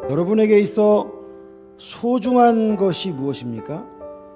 여러분에게 있어 소중한 것이 무엇입니까?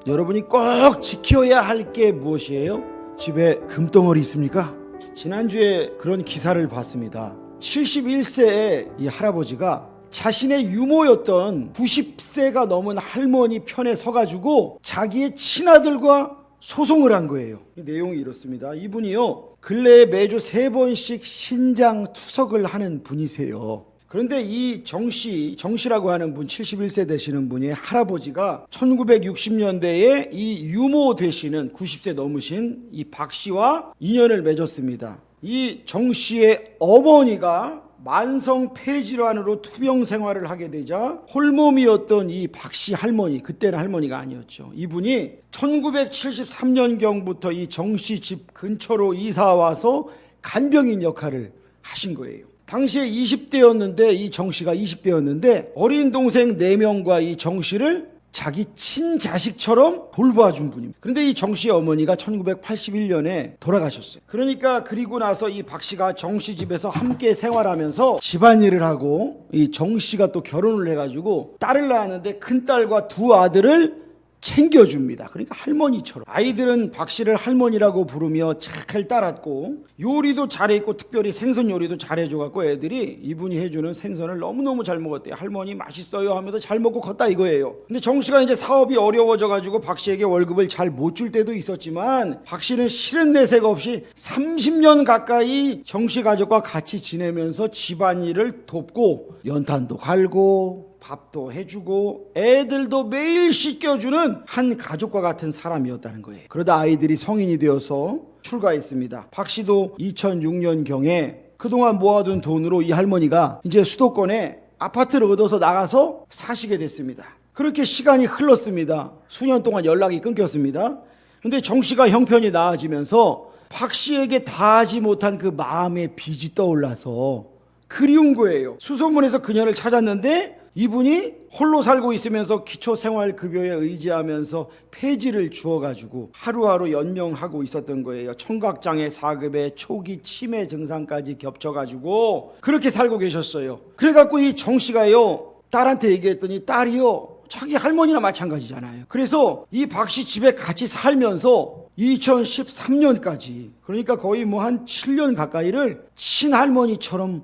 여러분이 꼭 지켜야 할 게 무엇이에요? 집에 금덩어리 있습니까? 지난주에 그런 기사를 봤습니다. 71세의 이 할아버지가 자신의 유모였던 90세가 넘은 할머니 편에 서가지고 자기의 친아들과 소송을 한 거예요. 이 내용이 이렇습니다. 이분이요, 근래에 매주 3번씩 신장 투석을 하는 분이세요. 그런데 이 정씨라고 하는 분, 71세 되시는 분의 할아버지가 1960년대에 이 유모 되시는 90세 넘으신 이 박씨와 인연을 맺었습니다. 이 정씨의 어머니가 만성 폐질환으로 투병 생활을 하게 되자 홀몸이었던 이 박씨 할머니, 그때는 할머니가 아니었죠. 이분이 1973년경부터 이 정씨 집 근처로 이사 와서 간병인 역할을 하신 거예요. 당시에 20대였는데 이 정씨가 20대였는데 어린 동생 4명과 이 정씨를 자기 친자식처럼 돌봐준 분입니다. 그런데 이 정씨의 어머니가 1981년에 돌아가셨어요. 그러니까 그리고 나서 이 박씨가 정씨 집에서 함께 생활하면서 집안일을 하고 이 정씨가 또 결혼을 해가지고 딸을 낳았는데 큰딸과 2 아들을 챙겨줍니다. 그러니까 할머니처럼. 아이들은 박씨를 할머니라고 부르며 잘 따랐고 요리도 잘했고 특별히 생선 요리도 잘해줘갖고 애들이 이분이 해주는 생선을 너무너무 잘 먹었대요. 할머니 맛있어요 하면서 잘 먹고 컸다 이거예요. 근데 정씨가 이제 사업이 어려워져가지고 박씨에게 월급을 잘 못 줄 때도 있었지만 박씨는 싫은 내색 없이 30년 가까이 정씨 가족과 같이 지내면서 집안일을 돕고 연탄도 갈고 밥도 해주고 애들도 매일 씻겨주는 한 가족과 같은 사람이었다는 거예요. 그러다 아이들이 성인이 되어서 출가했습니다. 박씨도 2006년경에 그동안 모아둔 돈으로 이 할머니가 이제 수도권에 아파트를 얻어서 나가서 사시게 됐습니다. 그렇게 시간이 흘렀습니다. 수년 동안 연락이 끊겼습니다. 근데 정씨가 형편이 나아지면서 박씨에게 다하지 못한 그 마음의 빚이 떠올라서 그리운 거예요. 수소문에서 그녀를 찾았는데 이분이 홀로 살고 있으면서 기초생활급여에 의지하면서 폐지를 주어가지고 하루하루 연명하고 있었던 거예요. 청각장애 4급에 초기 치매 증상까지 겹쳐가지고 그렇게 살고 계셨어요. 그래갖고 이 정씨가요, 딸한테 얘기했더니 딸이요, 자기 할머니나 마찬가지잖아요. 그래서 이 박씨 집에 같이 살면서 2013년까지 그러니까 거의 뭐 한 7년 가까이를 친할머니처럼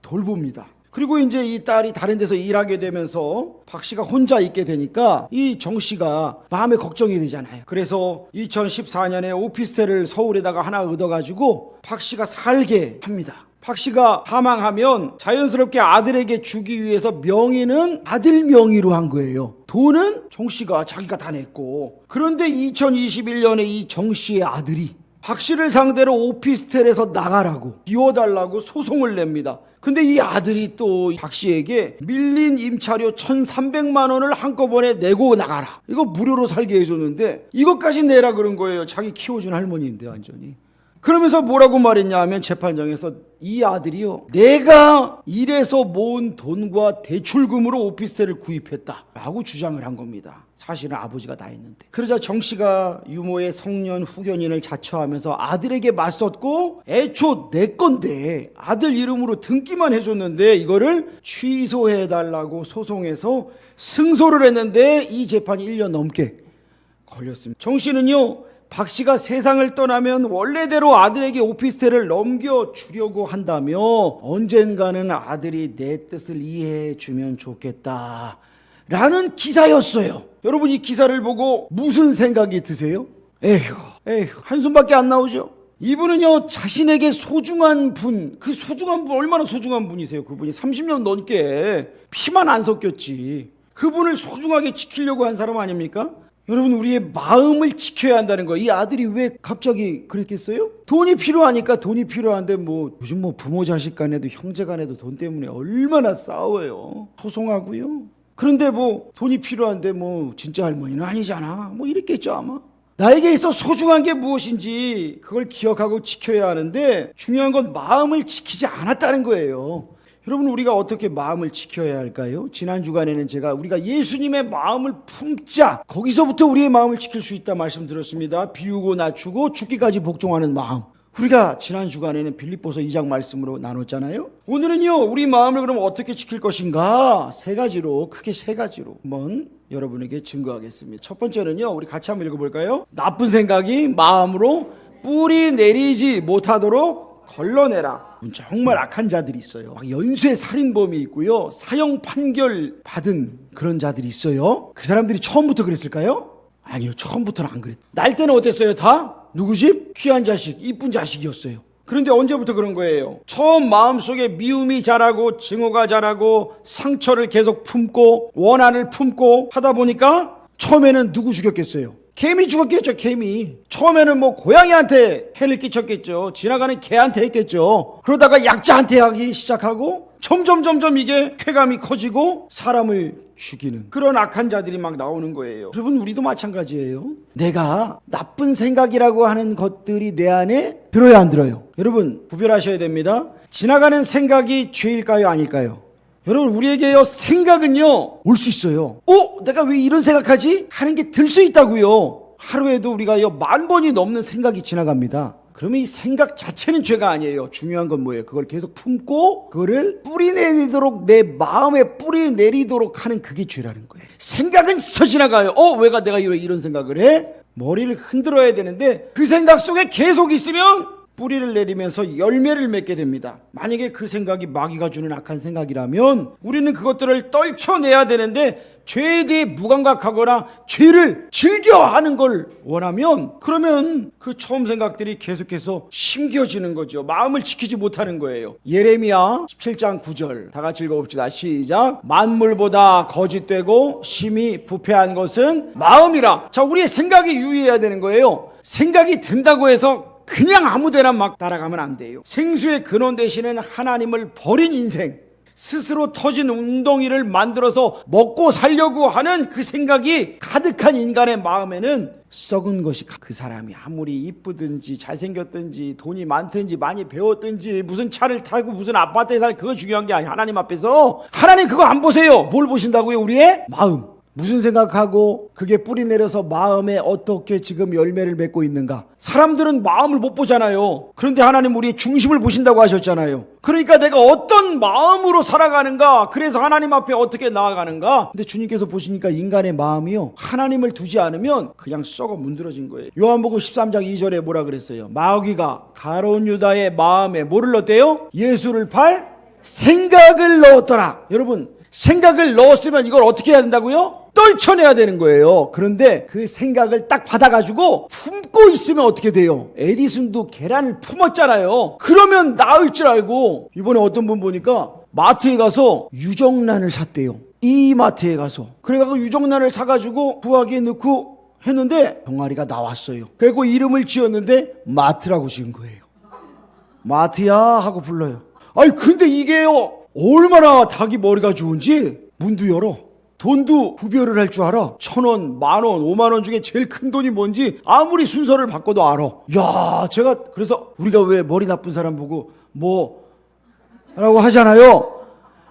돌봅니다. 그리고 이제 이 딸이 다른 데서 일하게 되면서 박씨가 혼자 있게 되니까 이 정씨가 마음에 걱정이 되잖아요. 그래서 2014년에 오피스텔을 서울에다가 하나 얻어가지고 박씨가 살게 합니다. 박씨가 사망하면 자연스럽게 아들에게 주기 위해서 명의는 아들 명의로 한 거예요. 돈은 정씨가 자기가 다 냈고. 그런데 2021년에 이 정씨의 아들이 박씨를 상대로 오피스텔에서 나가라고 비워달라고 소송을 냅니다. 근데 이 아들이 또 박씨에게 밀린 임차료 1,300만 원을 한꺼번에 내고 나가라, 이거 무료로 살게 해줬는데 이것까지 내라 그런 거예요. 자기 키워준 할머니인데 완전히. 그러면서 뭐라고 말했냐 하면 재판장에서 이 아들이요, 내가 일해서 모은 돈과 대출금으로 오피스텔을 구입했다라고 주장을 한 겁니다. 사실은 아버지가 다 했는데. 그러자 정씨가 유모의 성년 후견인을 자처하면서 아들에게 맞섰고 애초 내 건데 아들 이름으로 등기만 해줬는데 이거를 취소해달라고 소송해서 승소를 했는데 이 재판이 1년 넘게 걸렸습니다. 정씨는요, 박씨가 세상을 떠나면 원래대로 아들에게 오피스텔을 넘겨주려고 한다며 언젠가는 아들이 내 뜻을 이해해 주면 좋겠다 라는 기사였어요. 여러분 이 기사를 보고 무슨 생각이 드세요? 에휴 한숨밖에 안 나오죠. 이분은요, 자신에게 소중한 분, 그 소중한 분, 얼마나 소중한 분이세요. 그분이 30년 넘게 피만 안 섞였지. 그분을 소중하게 지키려고 한 사람 아닙니까? 여러분, 우리의 마음을 지켜야 한다는 거예요. 이 아들이 왜 갑자기 그랬겠어요? 돈이 필요하니까. 돈이 필요한데 뭐 요즘 뭐 부모 자식 간에도 형제 간에도 돈 때문에 얼마나 싸워요. 소송하고요. 그런데 뭐 돈이 필요한데 뭐 진짜 할머니는 아니잖아, 뭐 이랬겠죠 아마. 나에게 있어 소중한 게 무엇인지 그걸 기억하고 지켜야 하는데 중요한 건 마음을 지키지 않았다는 거예요. 여러분, 우리가 어떻게 마음을 지켜야 할까요? 지난 주간에는 제가 우리가 예수님의 마음을 품자, 거기서부터 우리의 마음을 지킬 수 있다 말씀드렸습니다. 비우고 낮추고 죽기까지 복종하는 마음. 우리가 지난 주간에는 빌립보서 2장 말씀으로 나눴잖아요. 오늘은요, 우리 마음을 그럼 어떻게 지킬 것인가? 크게 세 가지로 한번 여러분에게 증거하겠습니다. 첫 번째는요, 우리 같이 한번 읽어볼까요? 나쁜 생각이 마음으로 뿌리 내리지 못하도록 걸러내라. 정말 악한 자들이 있어요. 연쇄 살인범이 있고요, 사형 판결 받은 그런 자들이 있어요. 그 사람들이 처음부터 그랬을까요? 아니요, 처음부터는 안 그랬어요. 날 때는 어땠어요? 다 누구 집? 귀한 자식, 이쁜 자식이었어요. 그런데 언제부터 그런 거예요? 처음 마음속에 미움이 자라고 증오가 자라고 상처를 계속 품고 원한을 품고 하다 보니까 처음에는 누구 죽였겠어요? 개미 죽었겠죠. 개미. 처음에는 뭐 고양이한테 해를 끼쳤겠죠. 지나가는 개한테 했겠죠. 그러다가 약자한테 하기 시작하고 점점 이게 쾌감이 커지고 사람을 죽이는 그런 악한 자들이 막 나오는 거예요. 여러분, 우리도 마찬가지예요. 내가 나쁜 생각이라고 하는 것들이 내 안에 들어야 안 들어요? 여러분, 구별하셔야 됩니다. 지나가는 생각이 죄일까요, 아닐까요? 여러분, 우리에게요, 생각은요 올 수 있어요. 내가 왜 이런 생각하지? 하는 게 들 수 있다고요. 하루에도 우리가요 10,000번이 넘는 생각이 지나갑니다. 그러면 이 생각 자체는 죄가 아니에요. 중요한 건 뭐예요? 그걸 계속 품고 그거를 뿌리 내리도록, 내 마음에 뿌리 내리도록 하는 그게 죄라는 거예요. 생각은 스쳐 지나가요. 내가 이런 생각을 해? 머리를 흔들어야 되는데 그 생각 속에 계속 있으면 뿌리를 내리면서 열매를 맺게 됩니다. 만약에 그 생각이 마귀가 주는 악한 생각이라면 우리는 그것들을 떨쳐내야 되는데 죄에 대해 무감각하거나 죄를 즐겨하는 걸 원하면 그러면 그 처음 생각들이 계속해서 심겨지는 거죠. 마음을 지키지 못하는 거예요. 예레미야 17장 9절 다 같이 읽어봅시다. 시작. 만물보다 거짓되고 심히 부패한 것은 마음이라. 자, 우리의 생각이 유의해야 되는 거예요. 생각이 든다고 해서 그냥 아무데나 막 따라가면 안 돼요. 생수의 근원 되시는 하나님을 버린 인생, 스스로 터진 웅덩이를 만들어서 먹고 살려고 하는 그 생각이 가득한 인간의 마음에는 썩은 것이, 그 사람이 아무리 이쁘든지 잘생겼든지 돈이 많든지 많이 배웠든지 무슨 차를 타고 무슨 아파트에 살, 그거 중요한 게 아니에요. 하나님 앞에서 하나님 그거 안 보세요. 뭘 보신다고요? 우리의 마음. 무슨 생각하고 그게 뿌리 내려서 마음에 어떻게 지금 열매를 맺고 있는가. 사람들은 마음을 못 보잖아요. 그런데 하나님 우리의 중심을 보신다고 하셨잖아요. 그러니까 내가 어떤 마음으로 살아가는가, 그래서 하나님 앞에 어떻게 나아가는가. 근데 주님께서 보시니까 인간의 마음이요, 하나님을 두지 않으면 그냥 썩어 문드러진 거예요. 요한복음 13장 2절에 뭐라 그랬어요? 마귀가 가룟 유다의 마음에 뭐를 넣었대요? 예수를 팔 생각을 넣었더라. 여러분, 생각을 넣었으면 이걸 어떻게 해야 된다고요? 떨쳐내야 되는 거예요. 그런데 그 생각을 딱 받아가지고 품고 있으면 어떻게 돼요? 에디슨도 계란을 품었잖아요. 그러면 나을 줄 알고 이번에 어떤 분 보니까 마트에 가서 유정란을 샀대요. 이 마트에 가서. 그래가지고 유정란을 사가지고 부화기에 넣고 했는데 병아리가 나왔어요. 그리고 이름을 지었는데 마트라고 지은 거예요. 마트야 하고 불러요. 아니 근데 이게요, 얼마나 닭이 머리가 좋은지 문도 열어. 돈도 구별을 할 줄 알아. 1,000원, 10,000원, 50,000원 중에 제일 큰 돈이 뭔지 아무리 순서를 바꿔도 알아. 야, 제가 그래서 우리가 왜 머리 나쁜 사람 보고 뭐라고 하잖아요.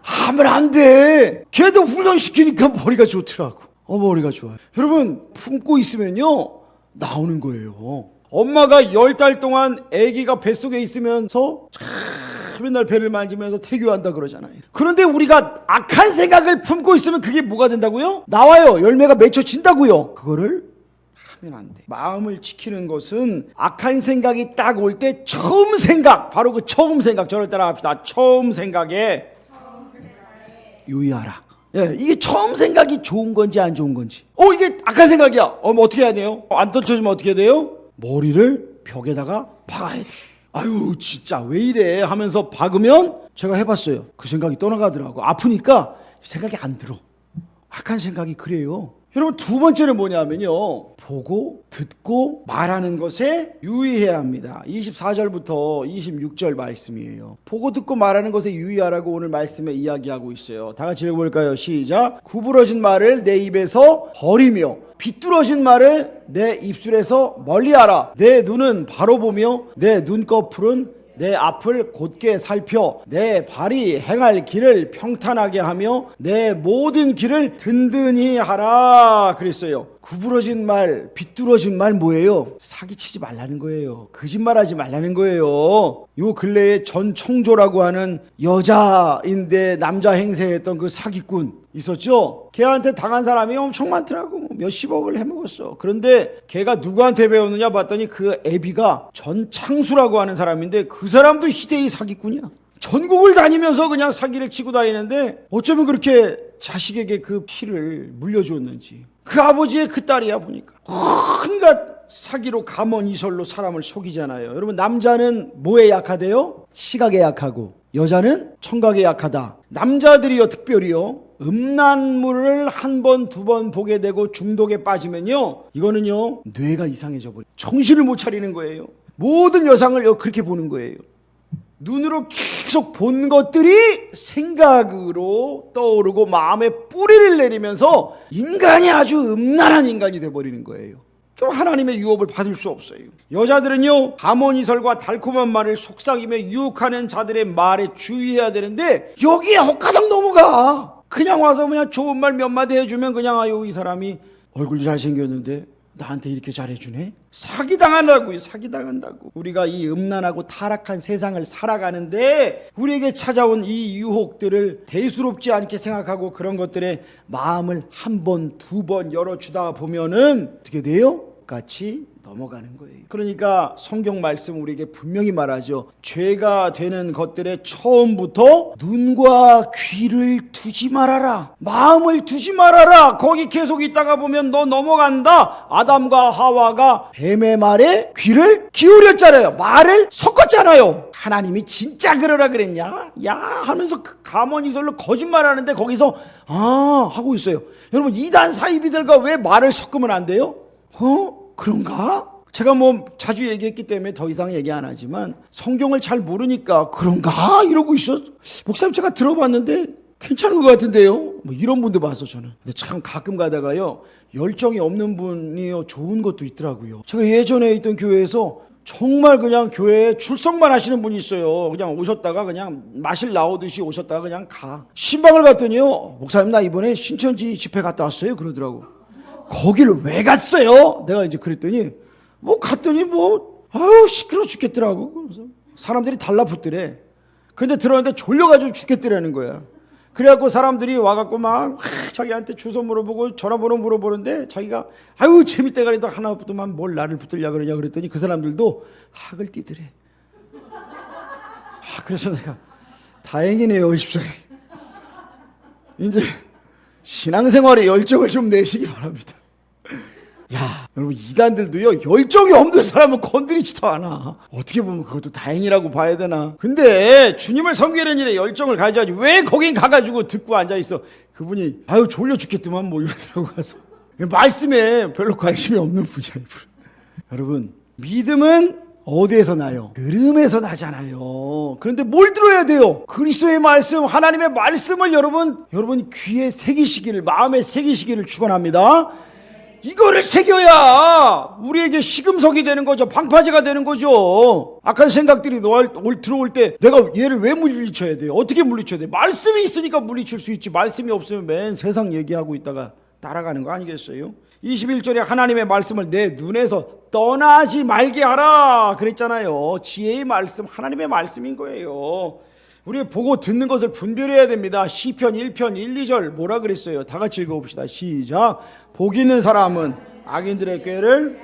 하면 안 돼. 걔도 훈련시키니까 머리가 좋더라고. 머리가 좋아요. 여러분, 품고 있으면요 나오는 거예요. 엄마가 10달 동안 아기가 뱃속에 있으면서 맨날 배를 만지면서 태교한다 그러잖아요. 그런데 우리가 악한 생각을 품고 있으면 그게 뭐가 된다고요? 나와요. 열매가 맺혀진다고요. 그거를 하면 안 돼. 마음을 지키는 것은 악한 생각이 딱 올 때 처음 생각, 바로 그 처음 생각, 저를 따라 합시다. 처음 생각에 유의하라. 예, 이게 처음 생각이 좋은 건지 안 좋은 건지. 이게 악한 생각이야. 어떻게 해야 돼요? 안 떨쳐지면 어떻게 해야 돼요? 머리를 벽에다가 박아야 돼. 아유 진짜 왜 이래 하면서 박으면, 제가 해봤어요. 그 생각이 떠나가더라고. 아프니까 생각이 안 들어. 악한 생각이 그래요. 여러분, 두 번째는 뭐냐면요, 보고 듣고 말하는 것에 유의해야 합니다. 24절부터 26절 말씀이에요. 보고 듣고 말하는 것에 유의하라고 오늘 말씀에 이야기하고 있어요. 다 같이 읽어볼까요? 시작. 구부러진 말을 내 입에서 버리며 비뚤어진 말을 내 입술에서 멀리하라. 내 눈은 바로 보며 내 눈꺼풀은 내 앞을 곧게 살펴 내 발이 행할 길을 평탄하게 하며 내 모든 길을 든든히 하라 그랬어요. 구부러진 말, 비뚤어진 말 뭐예요? 사기치지 말라는 거예요. 거짓말하지 말라는 거예요. 요 근래에 전 청조라고 하는 여자인데 남자 행세했던 그 사기꾼 있었죠? 걔한테 당한 사람이 엄청 많더라고. 몇십억을 해먹었어. 그런데 걔가 누구한테 배웠느냐 봤더니 그 애비가 전창수라고 하는 사람인데 그 사람도 희대의 사기꾼이야. 전국을 다니면서 그냥 사기를 치고 다니는데 어쩌면 그렇게 자식에게 그 피를 물려주었는지. 그 아버지의 그 딸이야 보니까 온갖 사기로 감언이설로 사람을 속이잖아요. 여러분, 남자는 뭐에 약하대요? 시각에 약하고 여자는 청각에 약하다. 남자들이요 특별히요 음란물을 한 번, 두 번 보게 되고 중독에 빠지면요 이거는요 뇌가 이상해져 버려요. 정신을 못 차리는 거예요. 모든 여성을 그렇게 보는 거예요. 눈으로 계속 본 것들이 생각으로 떠오르고 마음에 뿌리를 내리면서 인간이 아주 음란한 인간이 돼버리는 거예요. 그럼 하나님의 유혹을 받을 수 없어요. 여자들은요 감언이설과 달콤한 말을 속삭이며 유혹하는 자들의 말에 주의해야 되는데 여기에 헛가닥 넘어가. 그냥 와서 그냥 좋은 말 몇 마디 해주면 그냥 아유 이 사람이 얼굴도 잘생겼는데 나한테 이렇게 잘해주네? 사기당한다고요. 사기당한다고. 우리가 이 음란하고 타락한 세상을 살아가는데 우리에게 찾아온 이 유혹들을 대수롭지 않게 생각하고 그런 것들에 마음을 한 번, 두 번 열어주다 보면은 어떻게 돼요? 같이 넘어가는 거예요. 그러니까 성경 말씀 우리에게 분명히 말하죠. 죄가 되는 것들의 처음부터 눈과 귀를 두지 말아라. 마음을 두지 말아라. 거기 계속 있다가 보면 너 넘어간다. 아담과 하와가 뱀의 말에 귀를 기울였잖아요. 말을 섞었잖아요. 하나님이 진짜 그러라 그랬냐? 야 하면서 그 감언이설로 거짓말하는데 거기서 하고 있어요. 여러분, 이단 사이비들과 왜 말을 섞으면 안 돼요? 그런가? 제가 자주 얘기했기 때문에 더 이상 얘기 안 하지만 성경을 잘 모르니까 그런가? 이러고 있어. 목사님 제가 들어봤는데 괜찮은 것 같은데요? 이런 분도 봤어 저는. 근데 참 가끔 가다가요 열정이 없는 분이요 좋은 것도 있더라고요. 제가 예전에 있던 교회에서 정말 그냥 교회에 출석만 하시는 분이 있어요. 그냥 오셨다가 그냥 마실 나오듯이 오셨다가 그냥 가. 신방을 갔더니요 목사님 나 이번에 신천지 집회 갔다 왔어요 그러더라고. 거기를 왜 갔어요? 내가 이제 그랬더니 갔더니 아유 시끄러워 죽겠더라고. 그래서 사람들이 달라붙더래. 근데 들었는데 졸려가지고 죽겠더라는 거야. 그래갖고 사람들이 와갖고 막 자기한테 주소 물어보고 전화번호 물어보는데 자기가 아유 재밌대가리도 하나 붙으면 뭘 나를 붙들려 그러냐 그랬더니 그 사람들도 학을 띠더래. 그래서 내가 다행이네요 십사님. 이제 신앙생활에 열정을 좀 내시기 바랍니다. 야, 여러분 이단들도요 열정이 없는 사람은 건드리지도 않아. 어떻게 보면 그것도 다행이라고 봐야 되나. 근데 주님을 섬기는 일에 열정을 가져야지. 왜 거긴 가가지고 듣고 앉아있어. 그분이 아유 졸려 죽겠더만 이러더라고 가서. 말씀에 별로 관심이 없는 분이야 이분. 여러분 믿음은 어디에서 나요? 들음에서 나잖아요. 그런데 뭘 들어야 돼요? 그리스도의 말씀, 하나님의 말씀을 여러분 귀에 새기시기를, 마음에 새기시기를 축원합니다. 이거를 새겨야 우리에게 시금석이 되는 거죠. 방파제가 되는 거죠. 악한 생각들이 들어올 때 내가 얘를 왜 물리쳐야 돼요? 어떻게 물리쳐야 돼요? 말씀이 있으니까 물리칠 수 있지. 말씀이 없으면 맨 세상 얘기하고 있다가 따라가는 거 아니겠어요? 21절에 하나님의 말씀을 내 눈에서 떠나지 말게 하라 그랬잖아요. 지혜의 말씀, 하나님의 말씀인 거예요. 우리 보고 듣는 것을 분별해야 됩니다. 시편 1편 1, 2절 뭐라 그랬어요? 다 같이 읽어봅시다. 시작. 복 있는 사람은 악인들의 꾀를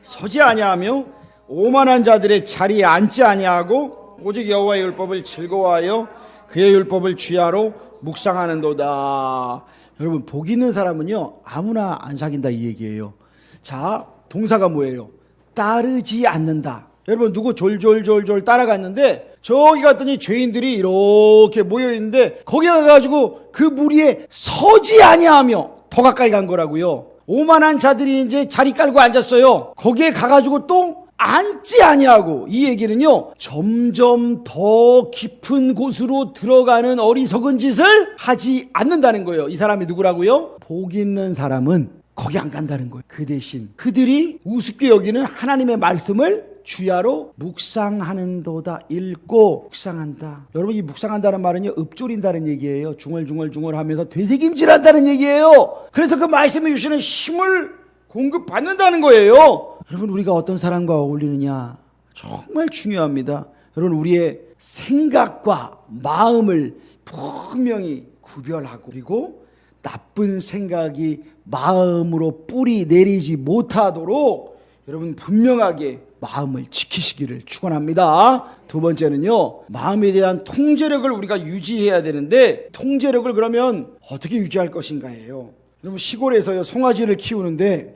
서지 아니하며 오만한 자들의 자리에 앉지 아니하고 오직 여호와의 율법을 즐거워하여 그의 율법을 주야로 묵상하는도다. 여러분 복 있는 사람은요 아무나 안 사귄다 이 얘기예요. 자, 동사가 뭐예요? 따르지 않는다. 여러분 누구 졸졸졸졸 따라갔는데 저기 갔더니 죄인들이 이렇게 모여있는데 거기 가가지고 그 무리에 서지 아니하며 더 가까이 간 거라고요. 오만한 자들이 이제 자리 깔고 앉았어요. 거기에 가가지고 또 앉지 아니하고, 이 얘기는요 점점 더 깊은 곳으로 들어가는 어리석은 짓을 하지 않는다는 거예요. 이 사람이 누구라고요? 복 있는 사람은 거기 안 간다는 거예요. 그 대신 그들이 우습게 여기는 하나님의 말씀을 주야로 묵상하는도다. 읽고 묵상한다. 여러분, 이 묵상한다는 말은요, 읊조린다는 얘기예요. 중얼중얼 하면서 되새김질한다는 얘기예요. 그래서 그 말씀해 주시는 힘을 공급받는다는 거예요. 여러분, 우리가 어떤 사람과 어울리느냐 정말 중요합니다. 여러분, 우리의 생각과 마음을 분명히 구별하고, 그리고 나쁜 생각이 마음으로 뿌리 내리지 못하도록 여러분 분명하게 마음을 지키시기를 축원합니다. 두 번째는요, 마음에 대한 통제력을 우리가 유지해야 되는데, 통제력을 그러면 어떻게 유지할 것인가예요. 여러분, 시골에서요 송아지를 키우는데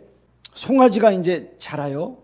송아지가 이제 자라요.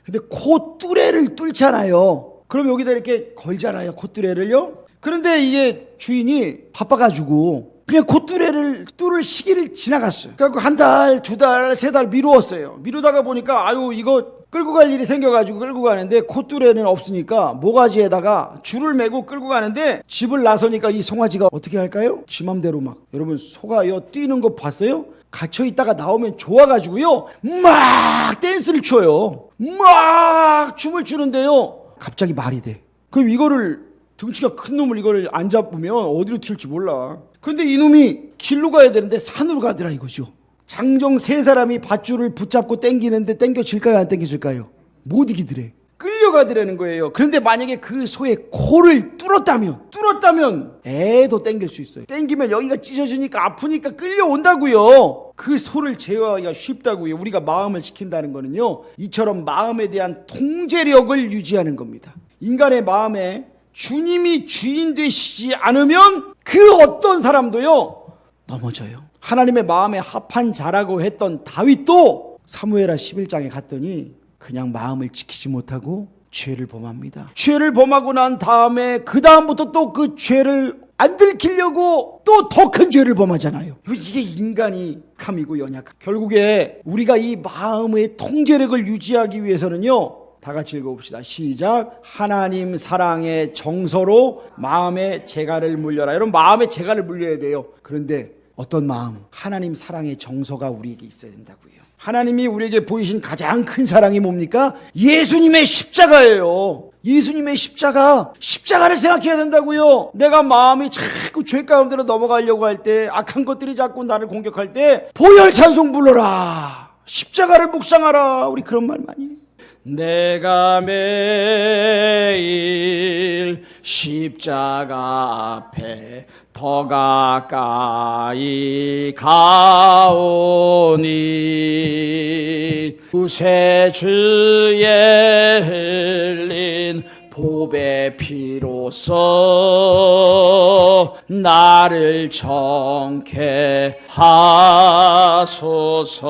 근데 콧뚜레를 뚫잖아요. 그럼 여기다 이렇게 걸잖아요, 콧뚜레를요. 그런데 이게 주인이 바빠가지고 그냥 콧뚜레를 뚫을 시기를 지나갔어요. 그래서 한 달, 두 달, 세 달 미루었어요. 미루다가 보니까 아유, 이거 끌고 갈 일이 생겨가지고 끌고 가는데 콧뚜레는 없으니까 모가지에다가 줄을 메고 끌고 가는데 집을 나서니까 이 송아지가 어떻게 할까요? 지 맘대로 막, 여러분 소가요 뛰는 거 봤어요? 갇혀 있다가 나오면 좋아가지고요 막 댄스를 춰요. 막 춤을 추는데요 갑자기 말이 돼. 그럼 이거를, 등치가 큰 놈을 이거를 안 잡으면 어디로 튈지 몰라. 근데 이놈이 길로 가야 되는데 산으로 가더라 이거죠. 장정 세 사람이 밧줄을 붙잡고 땡기는데 땡겨질까요, 안 땡겨질까요? 못 이기더래. 끌려가더라는 거예요. 그런데 만약에 그 소의 코를 뚫었다면 애도 땡길 수 있어요. 땡기면 여기가 찢어지니까 아프니까 끌려온다고요. 그 소를 제어하기가 쉽다고요. 우리가 마음을 지킨다는 거는요, 이처럼 마음에 대한 통제력을 유지하는 겁니다. 인간의 마음에 주님이 주인 되시지 않으면 그 어떤 사람도요 넘어져요. 하나님의 마음에 합한 자라고 했던 다윗도 사무엘하 11장에 갔더니 그냥 마음을 지키지 못하고 죄를 범합니다. 죄를 범하고 난 다음에 그 다음부터 또 그 죄를 안 들키려고 또 더 큰 죄를 범하잖아요. 이게 인간이 감이고 연약함. 결국에 우리가 이 마음의 통제력을 유지하기 위해서는요, 다 같이 읽어봅시다. 시작. 하나님 사랑의 정서로 마음의 재갈을 물려라. 여러분, 마음의 재갈을 물려야 돼요. 그런데 어떤 마음? 하나님 사랑의 정서가 우리에게 있어야 된다고요. 하나님이 우리에게 보이신 가장 큰 사랑이 뭡니까? 예수님의 십자가예요. 예수님의 십자가를 생각해야 된다고요. 내가 마음이 자꾸 죄 가운데로 넘어가려고 할 때, 악한 것들이 자꾸 나를 공격할 때 보혈 찬송 불러라, 십자가를 묵상하라. 우리 그런 말 많이 해요. 내가 매일 십자가 앞에 더 가까이 가오니 구세주의 흘린 보배 피로써 나를 정케 하소서.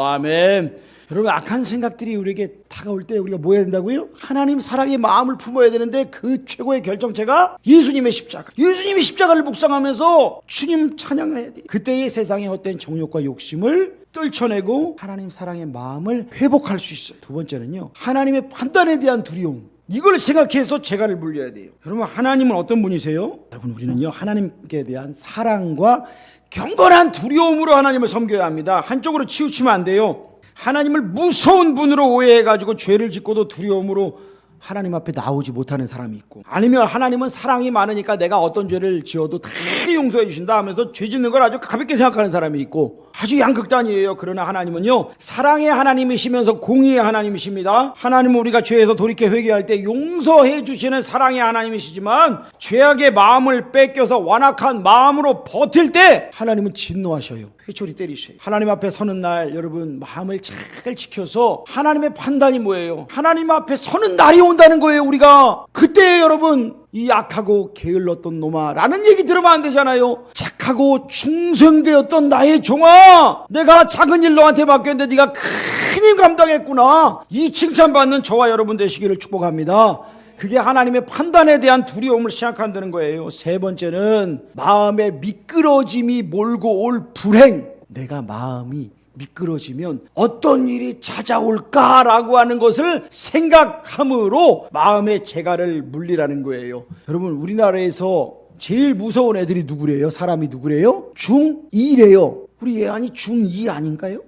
아멘. 여러분, 악한 생각들이 우리에게 다가올 때 우리가 뭐 해야 된다고요? 하나님 사랑의 마음을 품어야 되는데 그 최고의 결정체가 예수님의 십자가. 예수님의 십자가를 묵상하면서 주님 찬양해야 돼요. 그때의 세상의 헛된 정욕과 욕심을 떨쳐내고 하나님 사랑의 마음을 회복할 수 있어요. 두 번째는요, 하나님의 판단에 대한 두려움. 이걸 생각해서 재갈을 물려야 돼요. 여러분, 하나님은 어떤 분이세요? 여러분, 우리는요, 하나님께 대한 사랑과 경건한 두려움으로 하나님을 섬겨야 합니다. 한쪽으로 치우치면 안 돼요. 하나님을 무서운 분으로 오해해가지고 죄를 짓고도 두려움으로 하나님 앞에 나오지 못하는 사람이 있고, 아니면 하나님은 사랑이 많으니까 내가 어떤 죄를 지어도 다 용서해 주신다 하면서 죄 짓는 걸 아주 가볍게 생각하는 사람이 있고, 아주 양극단이에요. 그러나 하나님은요, 사랑의 하나님이시면서 공의의 하나님이십니다. 하나님은 우리가 죄에서 돌이켜 회개할 때 용서해 주시는 사랑의 하나님이시지만, 죄악의 마음을 뺏겨서 완악한 마음으로 버틸 때 하나님은 진노하셔요. 회초리 때리셔요. 하나님 앞에 서는 날 여러분 마음을 잘 지켜서, 하나님의 판단이 뭐예요? 하나님 앞에 서는 날이 온다는 거예요. 우리가 그때 여러분, 이 악하고 게을렀던 놈아 라는 얘기 들으면 안 되잖아요. 착하고 충성되었던 나의 종아, 내가 작은 일 너한테 맡겼는데 네가 큰 일 감당했구나, 이 칭찬받는 저와 여러분 되시기를 축복합니다. 그게 하나님의 판단에 대한 두려움을 생각한다는 거예요. 세 번째는 마음의 미끄러짐이 몰고 올 불행. 내가 마음이 미끄러지면 어떤 일이 찾아올까라고 하는 것을 생각함으로 마음의 재갈을 물리라는 거예요. 여러분, 우리나라에서 제일 무서운 애들이 누구래요? 사람이 누구래요? 중2래요. 우리 예안이 중2 아닌가요?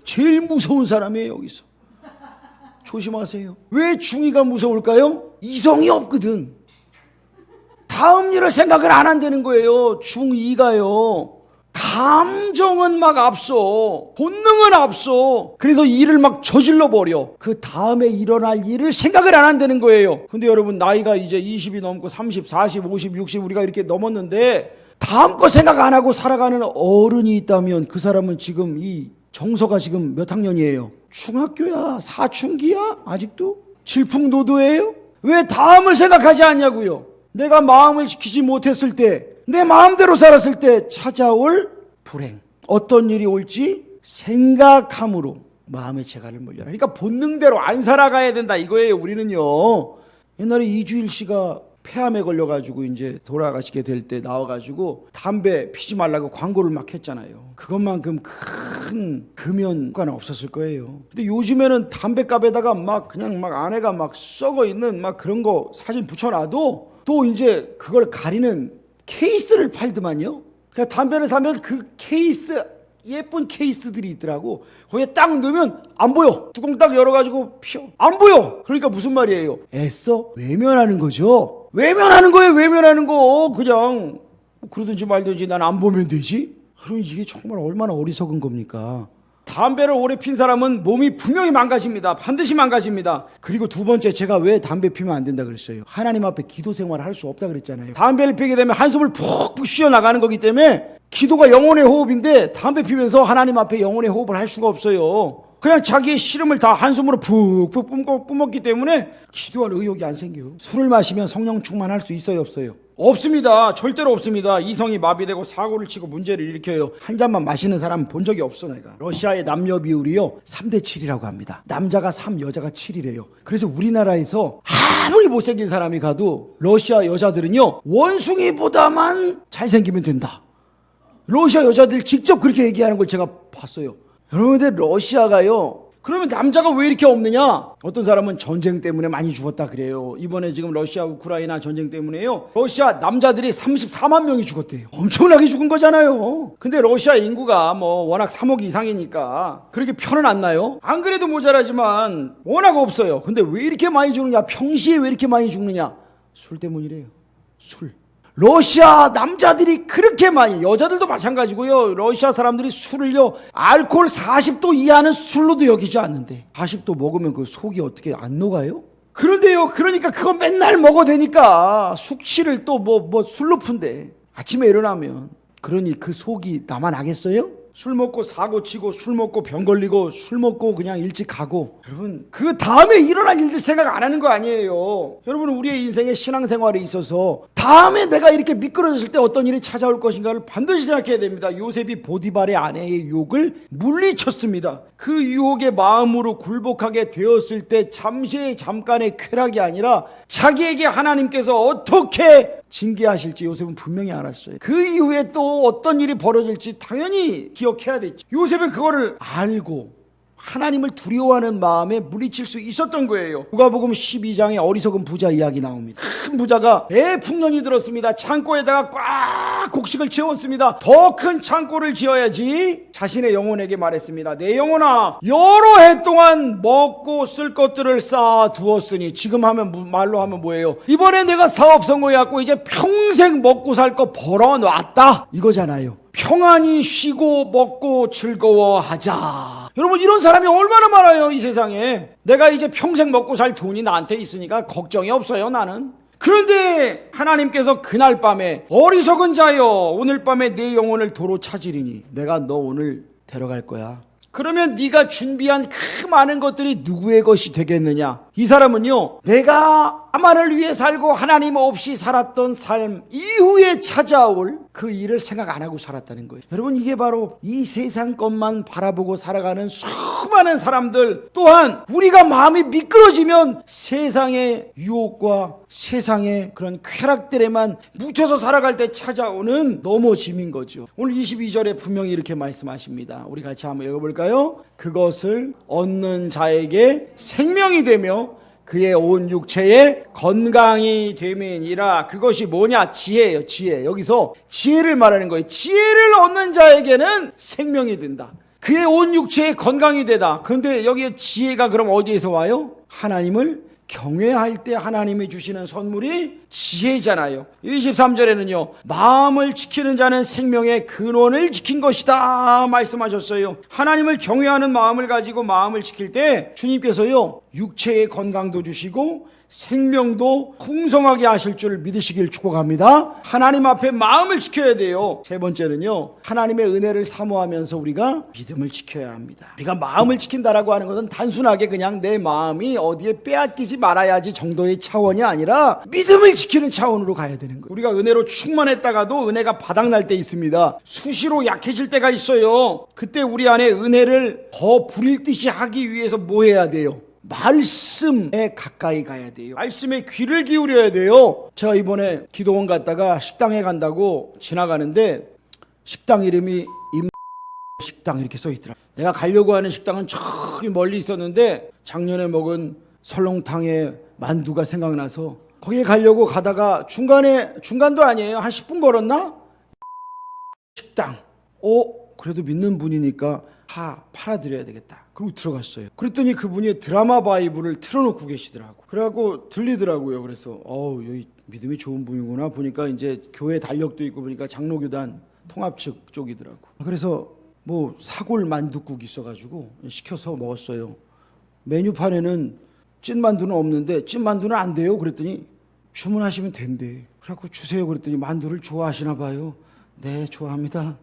제일 무서운 사람이에요, 여기서. 조심하세요. 왜 중이가 무서울까요? 이성이 없거든. 다음 일을 생각을 안 한다는 거예요. 중2가요. 감정은 막 앞서, 본능은 앞서. 그래서 일을 막 저질러 버려. 그 다음에 일어날 일을 생각을 안 한다는 거예요. 근데 여러분, 나이가 이제 20이 넘고 30, 40, 50, 60 우리가 이렇게 넘었는데 다음 거 생각 안 하고 살아가는 어른이 있다면 그 사람은 지금 이 정서가 지금 몇 학년이에요? 중학교야? 사춘기야? 아직도? 질풍노도예요? 왜 다음을 생각하지 않냐고요? 내가 마음을 지키지 못했을 때, 내 마음대로 살았을 때 찾아올 불행, 어떤 일이 올지 생각함으로 마음의 재갈을 물려라. 그러니까 본능대로 안 살아가야 된다 이거예요. 우리는요. 옛날에 이주일 씨가 폐암에 걸려가지고 이제 돌아가시게 될 때 나와가지고 담배 피지 말라고 광고를 막 했잖아요. 그것만큼 큰 금연과는 없었을 거예요. 근데 요즘에는 담배값에다가 막 그냥 막 안에가 막 썩어 있는 막 그런 거 사진 붙여놔도 또 이제 그걸 가리는 케이스를 팔더만요. 그러니까 담배를 사면 그 케이스, 예쁜 케이스들이 있더라고. 거기에 딱 넣으면 안 보여. 뚜껑 딱 열어가지고 피워. 안 보여. 그러니까 무슨 말이에요? 애써 외면하는 거죠. 외면하는 거예요. 외면하는 거. 그냥 그러든지 말든지 난 안 보면 되지. 그럼 이게 정말 얼마나 어리석은 겁니까? 담배를 오래 핀 사람은 몸이 분명히 망가집니다. 반드시 망가집니다. 그리고 두 번째, 제가 왜 담배 피면 안 된다 그랬어요? 하나님 앞에 기도 생활을 할 수 없다 그랬잖아요. 담배를 피게 되면 한숨을 푹푹 쉬어나가는 거기 때문에 기도가 영혼의 호흡인데 담배 피면서 하나님 앞에 영혼의 호흡을 할 수가 없어요. 그냥 자기의 시름을 다 한숨으로 푹푹 뿜었기 때문에 기도할 의욕이 안 생겨요. 술을 마시면 성령 충만할 수 있어요, 없어요? 없습니다. 절대로 없습니다. 이성이 마비되고 사고를 치고 문제를 일으켜요. 한 잔만 마시는 사람 본 적이 없어 내가. 러시아의 남녀 비율이요 3대 7이라고 합니다. 남자가 3, 여자가 7이래요. 그래서 우리나라에서 아무리 못생긴 사람이 가도 러시아 여자들은요 원숭이보다만 잘생기면 된다. 러시아 여자들 직접 그렇게 얘기하는 걸 제가 봤어요. 여러분, 근데 러시아가요, 그러면 남자가 왜 이렇게 없느냐? 어떤 사람은 전쟁 때문에 많이 죽었다 그래요. 이번에 지금 러시아 우크라이나 전쟁 때문에요, 러시아 남자들이 34만 명이 죽었대요. 엄청나게 죽은 거잖아요. 근데 러시아 인구가 뭐 워낙 3억 이상이니까 그렇게 편은 안 나요. 안 그래도 모자라지만 워낙 없어요. 근데 왜 이렇게 많이 죽느냐? 평시에 왜 이렇게 많이 죽느냐? 술 때문이래요. 술. 러시아 남자들이 그렇게 많이, 여자들도 마찬가지고요, 러시아 사람들이 술을요 알코올 40도 이하는 술로도 여기지 않는데 40도 먹으면 그 속이 어떻게 안 녹아요? 그런데요, 그러니까 그거 맨날 먹어대니까 숙취를 또 뭐 술로 푼대. 아침에 일어나면. 그러니 그 속이 나만 아겠어요? 술 먹고 사고 치고, 술 먹고 병 걸리고, 술 먹고 그냥 일찍 가고. 여러분, 그 다음에 일어날 일들 생각 안 하는 거 아니에요. 여러분, 우리의 인생의 신앙생활에 있어서 다음에 내가 이렇게 미끄러졌을 때 어떤 일이 찾아올 것인가를 반드시 생각해야 됩니다. 요셉이 보디발의 아내의 유혹을 물리쳤습니다. 그 유혹의 마음으로 굴복하게 되었을 때 잠깐의 쾌락이 아니라 자기에게 하나님께서 어떻게 징계하실지 요셉은 분명히 알았어요. 그 이후에 또 어떤 일이 벌어질지 당연히 기억해야 됐죠. 요셉은 그거를 알고 하나님을 두려워하는 마음에 물리칠 수 있었던 거예요. 누가복음 12장에 어리석은 부자 이야기 나옵니다. 큰 부자가 대풍년이 들었습니다. 창고에다가 꽉 곡식을 채웠습니다. 더 큰 창고를 지어야지. 자신의 영혼에게 말했습니다. 내 영혼아, 여러 해 동안 먹고 쓸 것들을 쌓아 두었으니, 지금 말로 하면 뭐예요? 이번에 내가 사업 성공해갖고 이제 평생 먹고 살 거 벌어놨다 이거잖아요. 평안히 쉬고 먹고 즐거워하자. 여러분, 이런 사람이 얼마나 많아요 이 세상에. 내가 이제 평생 먹고 살 돈이 나한테 있으니까 걱정이 없어요 나는. 그런데 하나님께서 그날 밤에 어리석은 자여, 오늘 밤에 내 영혼을 도로 찾으리니 내가 너 오늘 데려갈 거야. 그러면 네가 준비한 그 많은 것들이 누구의 것이 되겠느냐? 이 사람은요, 내가 나만을 위해 살고 하나님 없이 살았던 삶 이후에 찾아올 그 일을 생각 안 하고 살았다는 거예요. 여러분, 이게 바로 이 세상 것만 바라보고 살아가는 수많은 사람들, 또한 우리가 마음이 미끄러지면 세상의 유혹과 세상의 그런 쾌락들에만 묻혀서 살아갈 때 찾아오는 넘어짐인 거죠. 오늘 22절에 분명히 이렇게 말씀하십니다. 우리 같이 한번 읽어볼까요? 그것을 얻는 자에게 생명이 되며 그의 온 육체에 건강이 됨이니라. 그것이 뭐냐? 지혜예요. 지혜. 여기서 지혜를 말하는 거예요. 지혜를 얻는 자에게는 생명이 된다. 그의 온 육체의 건강이 되다. 그런데 여기에 지혜가 그럼 어디에서 와요? 하나님을 경외할 때 하나님이 주시는 선물이 지혜잖아요. 23절에는요. 마음을 지키는 자는 생명의 근원을 지킨 것이다 말씀하셨어요. 하나님을 경외하는 마음을 가지고 마음을 지킬 때 주님께서요. 육체의 건강도 주시고 생명도 풍성하게 하실 줄 믿으시길 축복합니다. 하나님 앞에 마음을 지켜야 돼요. 세 번째는요. 하나님의 은혜를 사모하면서 우리가 믿음을 지켜야 합니다. 우리가 마음을 지킨다라고 하는 것은 단순하게 그냥 내 마음이 어디에 빼앗기지 말아야지 정도의 차원이 아니라 믿음을 지키는 차원으로 가야 되는 거예요. 우리가 은혜로 충만했다가도 은혜가 바닥날 때 있습니다. 수시로 약해질 때가 있어요. 그때 우리 안에 은혜를 더 부릴 듯이 하기 위해서 뭐 해야 돼요? 말씀에 가까이 가야 돼요. 말씀에 귀를 기울여야 돼요. 제가 이번에 기도원 갔다가 식당에 간다고 지나가는데 식당 이름이 식당 이렇게 써 있더라. 내가 가려고 하는 식당은 저기 멀리 있었는데 작년에 먹은 설렁탕에 만두가 생각나서 거기에 가려고 가다가 중간도 아니에요. 한 10분 걸었나? 식당. 그래도 믿는 분이니까 팔아드려야 되겠다. 그리고 들어갔어요. 그랬더니 그분이 드라마 바이블을 틀어놓고 계시더라고. 그래갖고 들리더라고요. 그래서 여기 믿음이 좋은 분이구나. 보니까 이제 교회 달력도 있고 보니까 장로교단 통합측 쪽이더라고. 그래서 뭐 사골 만둣국 있어가지고 시켜서 먹었어요. 메뉴판에는 찐만두는 없는데 찐만두는 안 돼요. 그랬더니 주문하시면 된대. 그래갖고 주세요. 그랬더니 만두를 좋아하시나 봐요. 네, 좋아합니다.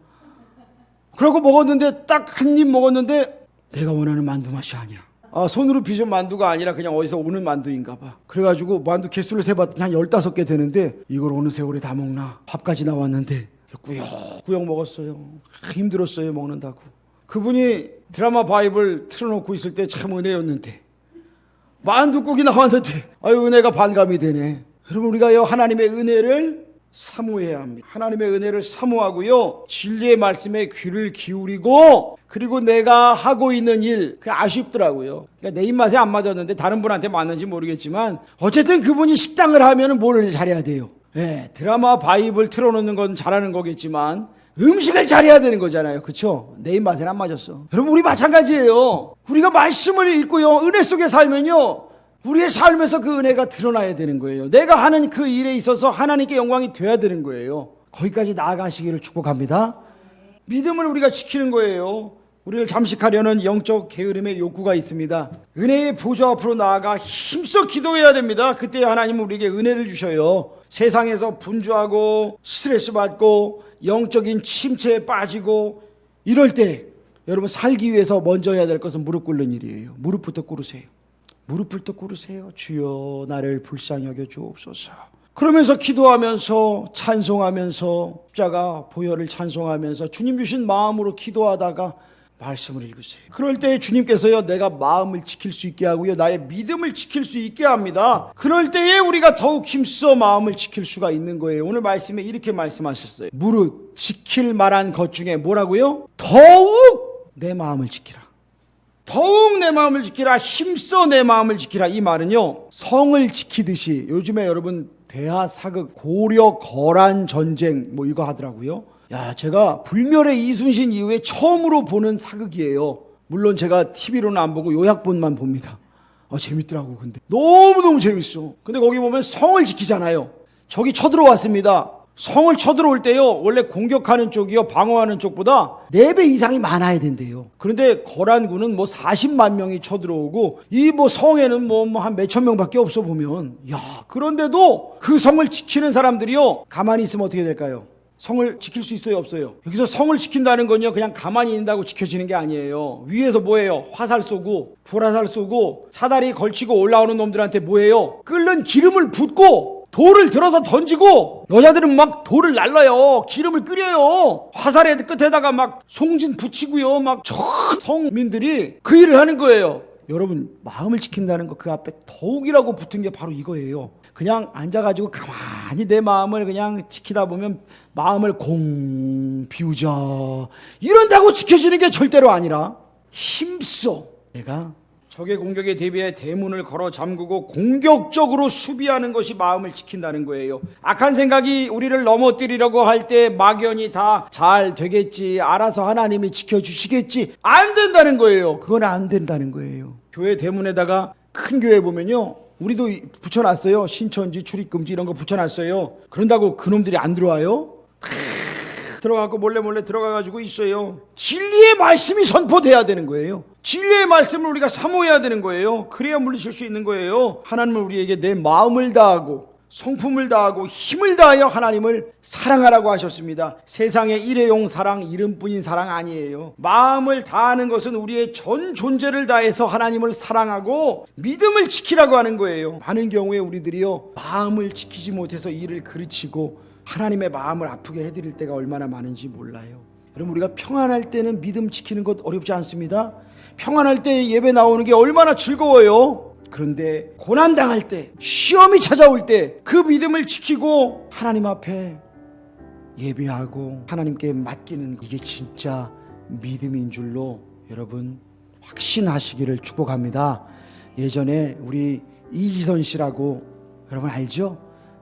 그러고 먹었는데 딱 한 입 먹었는데 내가 원하는 만두 맛이 아니야. 손으로 빚은 만두가 아니라 그냥 어디서 오는 만두인가 봐. 그래가지고 만두 개수를 세봤더니 한 15개 되는데 이걸 어느 세월에 다 먹나. 밥까지 나왔는데 꾸역꾸역 먹었어요. 힘들었어요 먹는다고. 그분이 드라마 바이블 틀어놓고 있을 때 참 은혜였는데 만두국이 나왔는데 은혜가 반감이 되네. 여러분 우리가 하나님의 은혜를 사모해야 합니다. 하나님의 은혜를 사모하고요. 진리의 말씀에 귀를 기울이고 그리고 내가 하고 있는 일, 그게 아쉽더라고요. 그러니까 내 입맛에 안 맞았는데 다른 분한테 맞는지 모르겠지만 어쨌든 그분이 식당을 하면 뭘 잘해야 돼요? 드라마 바이블 틀어놓는 건 잘하는 거겠지만 음식을 잘해야 되는 거잖아요. 그렇죠? 내 입맛에 안 맞았어. 여러분 우리 마찬가지예요. 우리가 말씀을 읽고요. 은혜 속에 살면요. 우리의 삶에서 그 은혜가 드러나야 되는 거예요. 내가 하는 그 일에 있어서 하나님께 영광이 돼야 되는 거예요. 거기까지 나아가시기를 축복합니다. 믿음을 우리가 지키는 거예요. 우리를 잠식하려는 영적 게으름의 욕구가 있습니다. 은혜의 보좌 앞으로 나아가 힘써 기도해야 됩니다. 그때 하나님은 우리에게 은혜를 주셔요. 세상에서 분주하고 스트레스 받고 영적인 침체에 빠지고 이럴 때 여러분 살기 위해서 먼저 해야 될 것은 무릎 꿇는 일이에요. 무릎부터 꿇으세요. 무릎을 또 꿇으세요. 주여 나를 불쌍히 여겨 주옵소서. 그러면서 기도하면서 찬송하면서 십자가 보혈을 찬송하면서 주님 주신 마음으로 기도하다가 말씀을 읽으세요. 그럴 때 주님께서요 내가 마음을 지킬 수 있게 하고요 나의 믿음을 지킬 수 있게 합니다. 그럴 때에 우리가 더욱 힘써 마음을 지킬 수가 있는 거예요. 오늘 말씀에 이렇게 말씀하셨어요. 무릇 지킬 만한 것 중에 뭐라고요? 더욱 내 마음을 지키라. 더욱 내 마음을 지키라. 힘써 내 마음을 지키라. 이 말은요 성을 지키듯이 요즘에 여러분 대하 사극 고려 거란 전쟁 뭐 이거 하더라고요. 제가 불멸의 이순신 이후에 처음으로 보는 사극이에요. 물론 제가 TV로는 안 보고 요약본만 봅니다. 재밌더라고. 근데 너무너무 재밌어. 근데 거기 보면 성을 지키잖아요. 적이 쳐들어왔습니다. 성을 쳐들어올 때요 원래 공격하는 쪽이요 방어하는 쪽보다 4배 이상이 많아야 된대요. 그런데 거란군은 40만 명이 쳐들어오고 이 성에는 한 몇천 명밖에 없어 보면. 그런데도 그 성을 지키는 사람들이요 가만히 있으면 어떻게 될까요? 성을 지킬 수 있어요 없어요? 여기서 성을 지킨다는 건요 그냥 가만히 있는다고 지켜지는 게 아니에요. 위에서 뭐예요? 화살 쏘고 불화살 쏘고 사다리 걸치고 올라오는 놈들한테 뭐예요? 끓는 기름을 붓고 돌을 들어서 던지고 여자들은 막 돌을 날라요. 기름을 끓여요. 화살의 끝에다가 막 송진 붙이고요. 막 전 성민들이 그 일을 하는 거예요. 여러분 마음을 지킨다는 거 그 앞에 더욱이라고 붙은 게 바로 이거예요. 그냥 앉아가지고 가만히 내 마음을 그냥 지키다 보면 마음을 공 비우자 이런다고 지켜지는 게 절대로 아니라 힘써 내가 적의 공격에 대비해 대문을 걸어 잠그고 공격적으로 수비하는 것이 마음을 지킨다는 거예요. 악한 생각이 우리를 넘어뜨리려고 할 때 막연히 다 잘 되겠지, 알아서 하나님이 지켜주시겠지, 안 된다는 거예요. 그건 안 된다는 거예요. 교회 대문에다가 큰 교회 보면요, 우리도 붙여놨어요. 신천지 출입금지 이런 거 붙여놨어요. 그런다고 그놈들이 안 들어와요? 들어가고 몰래 들어가가지고 있어요. 진리의 말씀이 선포돼야 되는 거예요. 진리의 말씀을 우리가 사모해야 되는 거예요. 그래야 물리칠 수 있는 거예요. 하나님은 우리에게 내 마음을 다하고 성품을 다하고 힘을 다하여 하나님을 사랑하라고 하셨습니다. 세상의 일회용 사랑, 이름뿐인 사랑 아니에요. 마음을 다하는 것은 우리의 전 존재를 다해서 하나님을 사랑하고 믿음을 지키라고 하는 거예요. 많은 경우에 우리들이요, 마음을 지키지 못해서 일을 그르치고 하나님의 마음을 아프게 해드릴 때가 얼마나 많은지 몰라요. 여러분, 우리가 평안할 때는 믿음 지키는 것 어렵지 않습니다. 평안할 때 예배 나오는 게 얼마나 즐거워요. 그런데 고난당할 때, 시험이 찾아올 때 그 믿음을 지키고 하나님 앞에 예배하고 하나님께 맡기는 것, 이게 진짜 믿음인 줄로 여러분 확신하시기를 축복합니다. 예전에 우리 이지선 씨라고 여러분 알죠?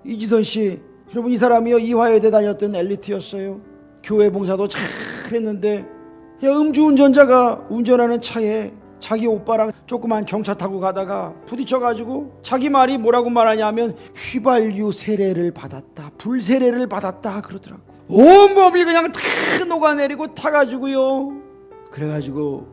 이지선 씨, 여러분 이 사람이요, 이화여대 다녔던 엘리트였어요. 교회 봉사도 잘 했는데 음주운전자가 운전하는 차에 자기 오빠랑 조그만 경차 타고 가다가 부딪혀가지고 자기 말이 뭐라고 말하냐면 휘발유 세례를 받았다, 불 세례를 받았다 그러더라고. 온몸이 그냥 다 녹아내리고 타가지고요. 그래가지고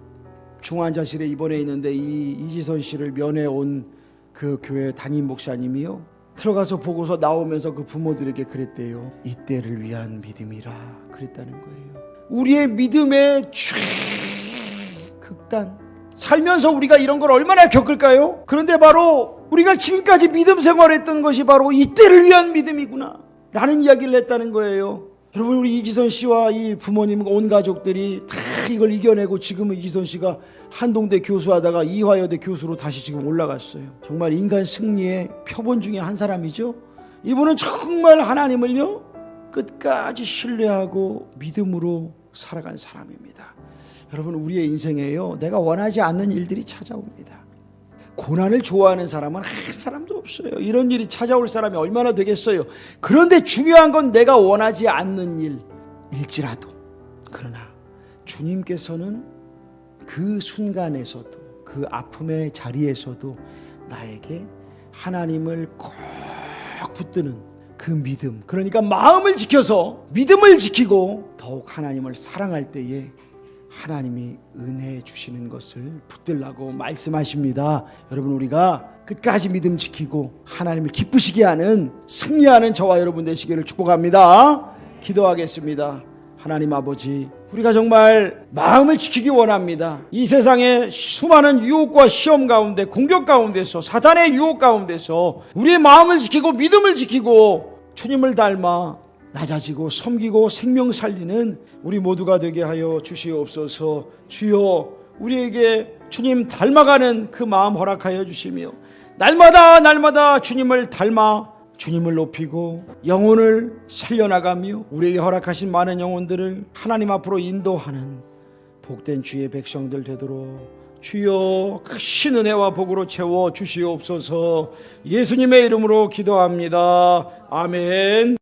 중환자실에 입원해 있는데 이 이지선 씨를 면회 온 그 교회 담임 목사님이요, 들어가서 보고서 나오면서 그 부모들에게 그랬대요. 이때를 위한 믿음이라 그랬다는 거예요. 우리의 믿음의 최극단, 살면서 우리가 이런 걸 얼마나 겪을까요? 그런데 바로 우리가 지금까지 믿음 생활했던 것이 바로 이때를 위한 믿음이구나 라는 이야기를 했다는 거예요. 여러분, 우리 이지선 씨와 이 부모님 온 가족들이 다 이걸 이겨내고 지금은 이지선 씨가 한동대 교수하다가 이화여대 교수로 다시 지금 올라갔어요. 정말 인간 승리의 표본 중에 한 사람이죠. 이분은 정말 하나님을요 끝까지 신뢰하고 믿음으로 살아간 사람입니다. 여러분, 우리의 인생에요, 내가 원하지 않는 일들이 찾아옵니다. 고난을 좋아하는 사람은 한 사람도 없어요. 이런 일이 찾아올 사람이 얼마나 되겠어요. 그런데 중요한 건 내가 원하지 않는 일일지라도, 그러나 주님께서는 그 순간에서도, 그 아픔의 자리에서도 나에게 하나님을 꼭 붙드는 그 믿음, 그러니까 마음을 지켜서 믿음을 지키고 더욱 하나님을 사랑할 때에 하나님이 은혜 주시는 것을 붙들라고 말씀하십니다. 여러분, 우리가 끝까지 믿음 지키고 하나님을 기쁘시게 하는, 승리하는 저와 여러분 되시기를 축복합니다. 기도하겠습니다. 하나님 아버지, 우리가 정말 마음을 지키기 원합니다. 이 세상의 수많은 유혹과 시험 가운데, 공격 가운데서, 사탄의 유혹 가운데서 우리의 마음을 지키고 믿음을 지키고 주님을 닮아 낮아지고 섬기고 생명 살리는 우리 모두가 되게 하여 주시옵소서. 주여, 우리에게 주님 닮아가는 그 마음 허락하여 주시며 날마다 주님을 닮아 주님을 높이고 영혼을 살려나가며 우리에게 허락하신 많은 영혼들을 하나님 앞으로 인도하는 복된 주의 백성들 되도록 주여 크신 은혜와 복으로 채워 주시옵소서. 예수님의 이름으로 기도합니다. 아멘.